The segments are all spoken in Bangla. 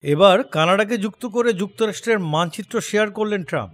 এবার কানাডাকে যুক্ত করে যুক্তরাষ্ট্রের মানচিত্র শেয়ার করলেন ট্রাম্প।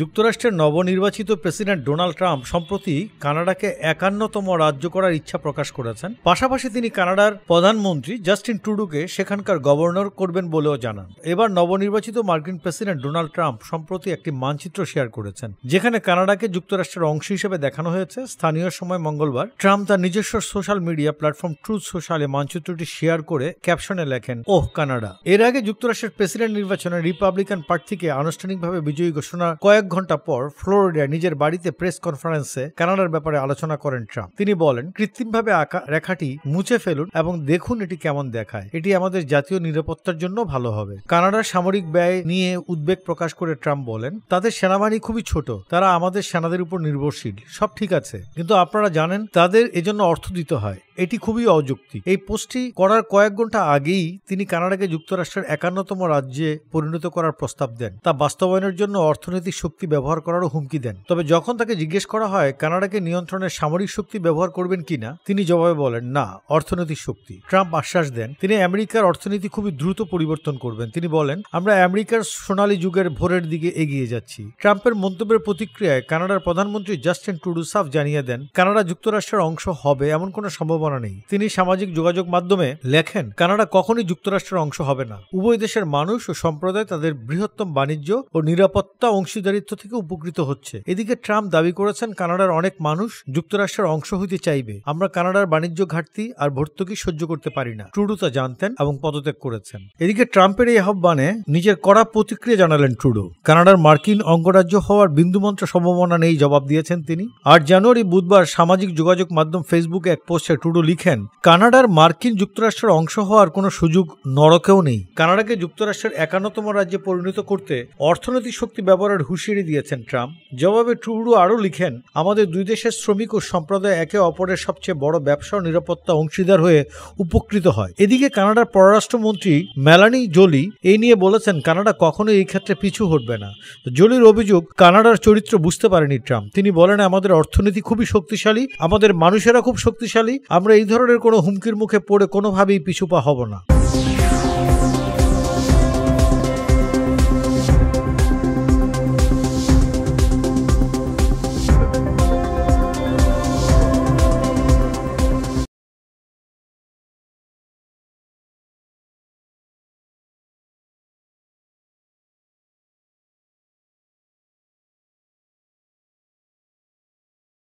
যুক্তরাষ্ট্রের নবনির্বাচিত প্রেসিডেন্ট ডোনাল্ড ট্রাম্প সম্প্রতি কানাডাকে ৫১তম রাজ্য করার ইচ্ছা প্রকাশ করেছেন। পাশাপাশি তিনি কানাডার প্রধানমন্ত্রী জাস্টিন ট্রুডোকে সেখানকার গভর্নর করবেন বলেও জানান। এবার নবনির্বাচিত মার্কিন প্রেসিডেন্ট ডোনাল্ড ট্রাম্প সম্প্রতি একটি মানচিত্র শেয়ার করেছেন, যেখানে কানাডাকে যুক্তরাষ্ট্রের অংশ হিসেবে দেখানো হয়েছে। স্থানীয় সময় মঙ্গলবার ট্রাম্প তার নিজস্ব সোশ্যাল মিডিয়া প্ল্যাটফর্ম ট্রুথ সোশ্যালে মানচিত্রটি শেয়ার করে ক্যাপশনে লেখেন, ওহ কানাডা। এর আগে যুক্তরাষ্ট্রের প্রেসিডেন্ট নির্বাচনে রিপাবলিকান প্রার্থীকে আনুষ্ঠানিকভাবে বিজয়ী ঘোষণা কয়েক ঘন্টা পর ফ্লোরিডায় নিজের বাড়িতে প্রেস কনফারেন্সে কানাডার ব্যাপারে আলোচনা করেন ট্রাম্প। তিনি বলেন, কৃত্রিমভাবে আঁকা রেখাটি মুছে ফেলুন এবং দেখুন এটি কেমন দেখায়। এটি আমাদের জাতীয় নিরাপত্তার জন্য ভালো হবে। কানাডার সামরিক ব্যয় নিয়ে উদ্বেগ প্রকাশ করে ট্রাম্প বলেন, তাদের সেনাবাহিনী খুবই ছোট, তারা আমাদের সেনাদের উপর নির্ভরশীল। সব ঠিক আছে, কিন্তু আপনারা জানেন তাদের এজন্য অর্থ দিতে হয়। এটি খুবই অযৌক্তিক। এই পোস্টটি করার কয়েক ঘন্টা আগেই তিনি কানাডাকে যুক্তরাষ্ট্রের ৫১তম রাজ্যে পরিণত করার প্রস্তাব দেন। তা বাস্তবায়নের জন্য অর্থনৈতিক শক্তি ব্যবহার করারও হুমকি দেন। তবে যখন তাকে জিজ্ঞেস করা হয় কানাডাকে নিয়ন্ত্রণের সামরিক শক্তি ব্যবহার করবেন কিনা, তিনি জবাবে বলেন, না, অর্থনৈতিক শক্তি। ট্রাম্প আশ্বাস দেন তিনি আমেরিকার অর্থনীতি খুবই দ্রুত পরিবর্তন করবেন। তিনি বলেন, আমরা আমেরিকার সোনালী যুগের ভোরের দিকে এগিয়ে যাচ্ছি। ট্রাম্পের মন্তব্যের প্রতিক্রিয়ায় কানাডার প্রধানমন্ত্রী জাস্টিন ট্রুডো সাফ জানিয়ে দেন, কানাডা যুক্তরাষ্ট্রের অংশ হবে এমন কোনো সম্ভাবনা নেই। তিনি সামাজিক যোগাযোগ মাধ্যমে লেখেন, কানাডা কখনোই যুক্তরাষ্ট্রের অংশ হবে না। উভয় দেশের মানুষ ও সম্প্রদায় তাদের বৃহত্তম বাণিজ্য ও নিরাপত্তা অংশীদারিত্ব থেকে উপকৃত হচ্ছে। এদিকে ট্রাম্প দাবি করেছেন, কানাডার অনেক মানুষ যুক্তরাষ্ট্রের অংশ হইতে চাইবে। আমরা কানাডার বাণিজ্য ঘাটতি আর ভর্তুকি সহ্য করতে পারি না। ট্রুডো তা জানতেন এবং পদত্যাগ করেছেন। এদিকে ট্রাম্পের এই আহ্বানে নিজের কড়া প্রতিক্রিয়া জানালেন ট্রুডো। কানাডার মার্কিন অঙ্গরাজ্য হওয়ার বিন্দুমাত্র সম্ভাবনা নেই জবাব দিয়েছেন তিনি। ৮ জানুয়ারি বুধবার সামাজিক যোগাযোগ মাধ্যম ফেসবুকে এক পোস্টে ট্রুডো লিখেন, কানাডার মার্কিন যুক্তরাষ্ট্রের অংশ হওয়ার কোনো সুযোগ নরকেও নেই। কানাডাকে যুক্তরাষ্ট্রের ৫১তম রাজ্যে পরিণত করতে অর্থনৈতিক শক্তি ব্যবহারের হুঁশিয়ারি দিয়েছেন ট্রাম্প। জবাবে ট্রুডো আরও লিখেন, আমাদের দুই দেশের শ্রমিক ও সম্প্রদায় একে অপরের সবচেয়ে বড় ব্যবসা ও নিরাপত্তা অংশীদার হয়ে উপকৃত হয়। এদিকে কানাডার পররাষ্ট্রমন্ত্রী মেলানি জোলি এই নিয়ে বলেছেন, কানাডা কখনোই এই ক্ষেত্রে পিছু হটবে না। জোলির অভিযোগ, কানাডার চরিত্র বুঝতে পারেনি ট্রাম্প। তিনি বলেন, আমাদের অর্থনীতি খুবই শক্তিশালী, আমাদের মানুষেরা খুব শক্তিশালী, আমরা এই ধরনের কোনো হুমকির মুখে পড়ে কোনোভাবেই পিছুপা হব না।